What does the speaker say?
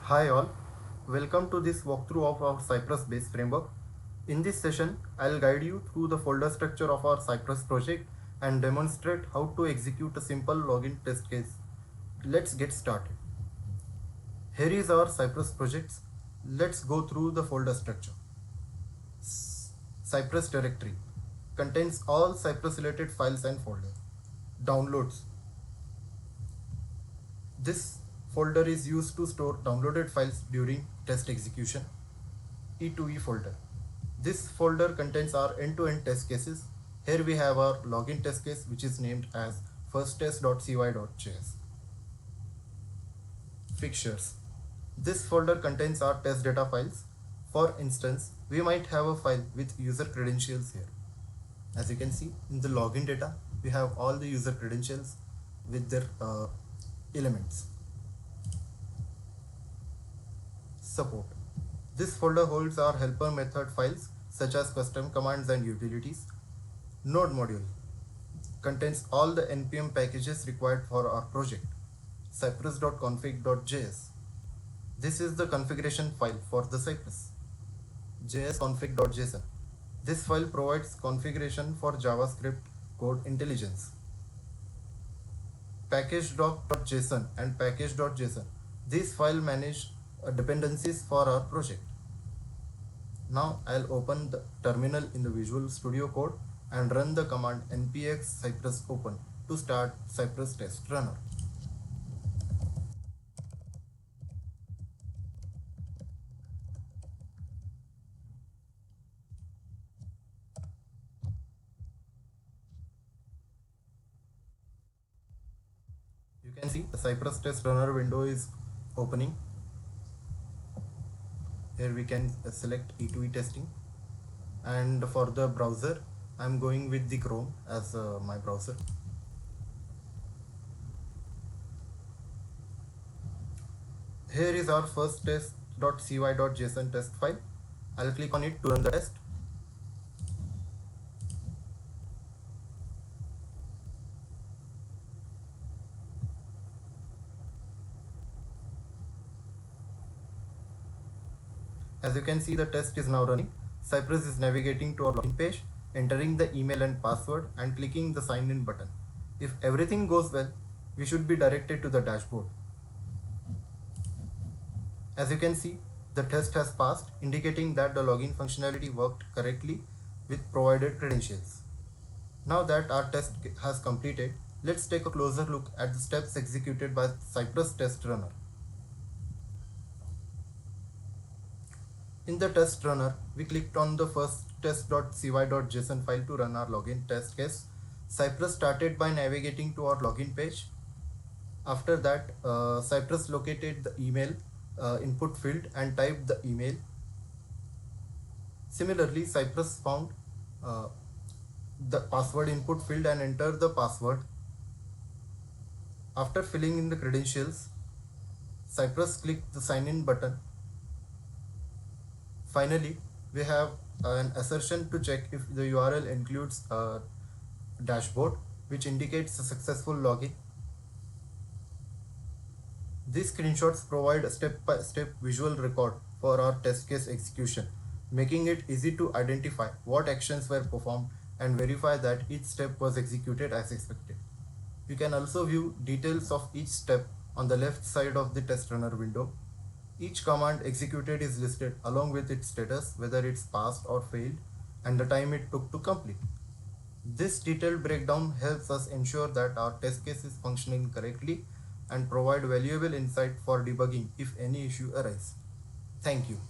Hi all, welcome to this walkthrough of our Cypress Base framework. In this session, I'll guide you through the folder structure of our Cypress project and demonstrate how to execute a simple login test case. Let's get started. Here is our Cypress projects. Let's go through the folder structure. Cypress directory contains all Cypress related files and folders. Downloads. This folder is used to store downloaded files during test execution. E2E folder. This folder contains our end-to-end test cases. Here we have our login test case, which is named as firsttest.cy.js. Fixtures. This folder contains our test data files. For instance, we might have a file with user credentials here. As you can see in the login data, we have all the user credentials with their elements. Support. This folder holds our helper method files such as custom commands and utilities. Node module contains all the npm packages required for our project. cypress.config.js. This is the configuration file for the Cypress. jsconfig.json. This file provides configuration for JavaScript code intelligence. package-lock.json and package.json. These files manage dependencies for our project. Now I'll open the terminal in the Visual Studio Code and run the command npx cypress open to start Cypress Test Runner. You can see the Cypress Test Runner window is opening. Here we can select E2E testing, and for the browser I'm going with the Chrome as my browser. Here is our first test.cy.json test file. I'll click on it to run the test. As you can see, the test is now running. Cypress is navigating to our login page, entering the email and password and clicking the sign in button. If everything goes well, we should be directed to the dashboard. As you can see, the test has passed, indicating that the login functionality worked correctly with provided credentials. Now that our test has completed, let's take a closer look at the steps executed by Cypress Test Runner. In the test runner, we clicked on the first test.cy.json file to run our login test case. Cypress started by navigating to our login page. After that, Cypress located the email input field and typed the email. Similarly, Cypress found the password input field and entered the password. After filling in the credentials, Cypress clicked the sign in button. Finally, we have an assertion to check if the URL includes a dashboard, which indicates a successful login. These screenshots provide a step-by-step visual record for our test case execution, making it easy to identify what actions were performed and verify that each step was executed as expected. You can also view details of each step on the left side of the test runner window. Each command executed is listed along with its status, whether it's passed or failed, and the time it took to complete. This detailed breakdown helps us ensure that our test case is functioning correctly and provide valuable insight for debugging if any issue arises. Thank you.